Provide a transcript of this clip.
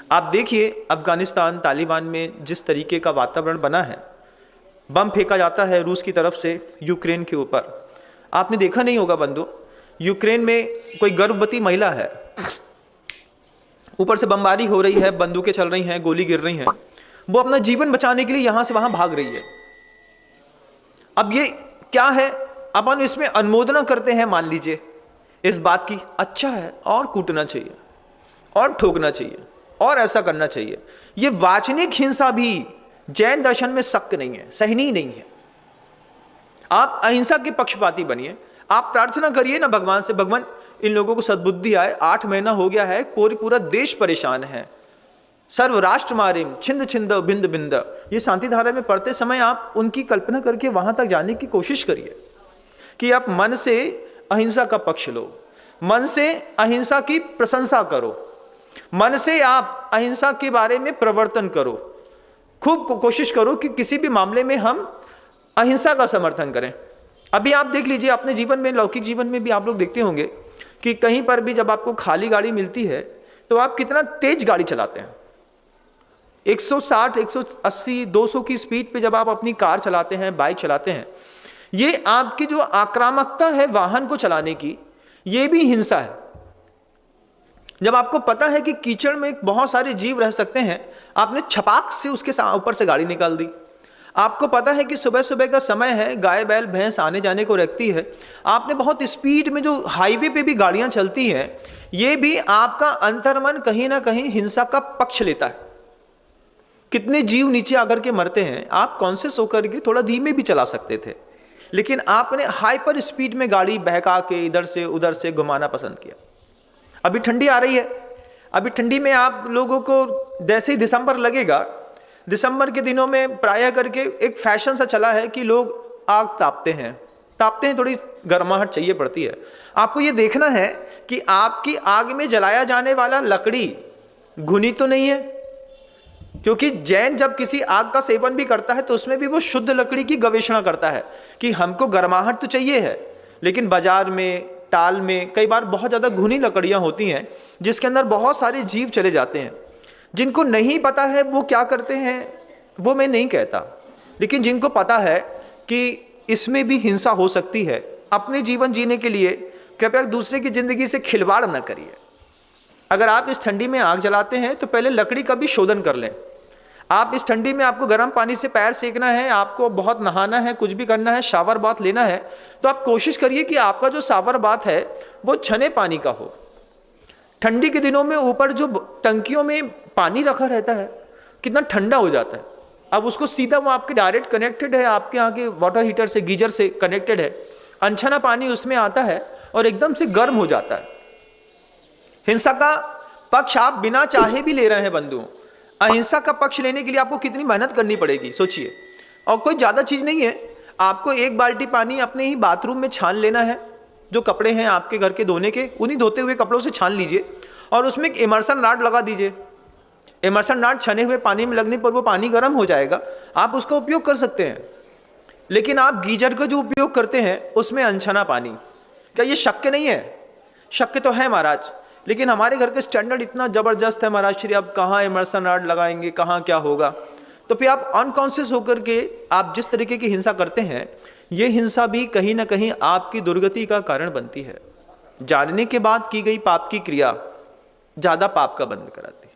आप देखिए अफगानिस्तान तालिबान में जिस तरीके का वातावरण बना है, बम फेंका जाता है रूस की तरफ से यूक्रेन के ऊपर। आपने देखा नहीं होगा बंधु, यूक्रेन में कोई गर्भवती महिला है, ऊपर से बमबारी हो रही है, बंदूकें चल रही हैं, गोली गिर रही हैं, वो अपना जीवन बचाने के लिए यहां से वहां भाग रही है। अब ये क्या है, अपन इसमें अनुमोदना करते हैं, मान लीजिए इस बात की, अच्छा है और कूटना चाहिए और ठोकना चाहिए और ऐसा करना चाहिए। ये वाचनिक हिंसा भी जैन दर्शन में शक नहीं है, सहनीय नहीं है। आप अहिंसा के पक्षपाती बनिए, आप प्रार्थना करिए ना भगवान से, भगवान इन लोगों को सद्बुद्धि आए। 8 महीना हो गया है, पूरा देश परेशान है, सर्व राष्ट्र मारिम छिंद छिंद बिंद बिंद। ये शांति धारा में पढ़ते समय आप उनकी कल्पना करके वहां तक जाने की कोशिश करिए कि आप मन से अहिंसा का पक्ष लो, मन से अहिंसा की प्रशंसा करो, मन से आप अहिंसा के बारे में प्रवर्तन करो, खूब कोशिश करो कि किसी भी मामले में हम अहिंसा का समर्थन करें। अभी आप देख लीजिए अपने जीवन में, लौकिक जीवन में भी आप लोग देखते होंगे कि कहीं पर भी जब आपको खाली गाड़ी मिलती है तो आप कितना तेज गाड़ी चलाते हैं। 160, 180, 200 की स्पीड पे जब आप अपनी कार चलाते हैं, बाइक चलाते हैं, ये आपकी जो आक्रामकता है वाहन को चलाने की, ये भी हिंसा है। जब आपको पता है कि कीचड़ में बहुत सारे जीव रह सकते हैं, आपने छपाक से उसके ऊपर से गाड़ी निकाल दी। आपको पता है कि सुबह सुबह का समय है, गाय बैल भैंस आने जाने को रखती है, आपने बहुत स्पीड में, जो हाईवे पे भी गाड़ियां चलती हैं, ये भी आपका अंतर्मन कहीं ना कहीं हिंसा का पक्ष लेता है। कितने जीव नीचे आकर के मरते हैं, आप कॉन्शियस होकर के थोड़ा धीमे भी चला सकते थे, लेकिन आपने हाइपर स्पीड में गाड़ी बहका के इधर से उधर से घुमाना पसंद किया। अभी ठंडी आ रही है, अभी ठंडी में आप लोगों को जैसे ही दिसंबर लगेगा, दिसंबर के दिनों में प्रायः करके एक फैशन सा चला है कि लोग आग तापते हैं, थोड़ी गर्माहट चाहिए पड़ती है। आपको ये देखना है कि आपकी आग में जलाया जाने वाला लकड़ी घुनी तो नहीं है, क्योंकि जैन जब किसी आग का सेवन भी करता है तो उसमें भी वो शुद्ध लकड़ी की गवेषणा करता है कि हमको गर्माहट तो चाहिए है, लेकिन बाजार में, टाल में कई बार बहुत ज़्यादा घुनी लकड़ियाँ होती हैं जिसके अंदर बहुत सारे जीव चले जाते हैं। जिनको नहीं पता है वो क्या करते हैं वो मैं नहीं कहता, लेकिन जिनको पता है कि इसमें भी हिंसा हो सकती है, अपने जीवन जीने के लिए कृपया दूसरे की ज़िंदगी से खिलवाड़ न करिए। अगर आप इस ठंडी में आग जलाते हैं तो पहले लकड़ी का भी शोधन कर लें। आप इस ठंडी में, आपको गर्म पानी से पैर सेकना है, आपको बहुत नहाना है, कुछ भी करना है, शावर बाथ लेना है, तो आप कोशिश करिए कि आपका जो शावर बाथ है वो छने पानी का हो। ठंडी के दिनों में ऊपर जो टंकियों में पानी रखा रहता है कितना ठंडा हो जाता है। अब उसको सीधा, वो आपके डायरेक्ट कनेक्टेड है, आपके यहाँ के वाटर हीटर से, गीजर से कनेक्टेड है, अनछना पानी उसमें आता है और एकदम से गर्म हो जाता है। हिंसा का पक्ष आप बिना चाहे भी ले रहे हैं बंधुओं। अहिंसा का पक्ष लेने के लिए आपको कितनी मेहनत करनी पड़ेगी सोचिए, और कोई ज़्यादा चीज़ नहीं है। आपको 1 बाल्टी पानी अपने ही बाथरूम में छान लेना है, जो कपड़े हैं आपके घर के धोने के, उन्हीं धोते हुए कपड़ों से छान लीजिए और उसमें एक इमर्सन रॉड लगा दीजिए। इमर्सन रॉड छने हुए पानी में लगने पर वो पानी गर्म हो जाएगा, आप उसका उपयोग कर सकते हैं। लेकिन आप गीजर का जो उपयोग करते हैं उसमें अनछना पानी, क्या ये शक्य नहीं है? शक्य तो है महाराज, लेकिन हमारे घर का स्टैंडर्ड इतना ज़बरदस्त है महाराज श्री, अब कहाँ इमर्सन रॉड लगाएंगे, कहाँ क्या होगा। तो फिर आप अनकॉन्शियस होकर के आप जिस तरीके की हिंसा करते हैं, ये हिंसा भी कहीं ना कहीं आपकी दुर्गति का कारण बनती है। जानने के बाद की गई पाप की क्रिया ज़्यादा पाप का बंद कराती है।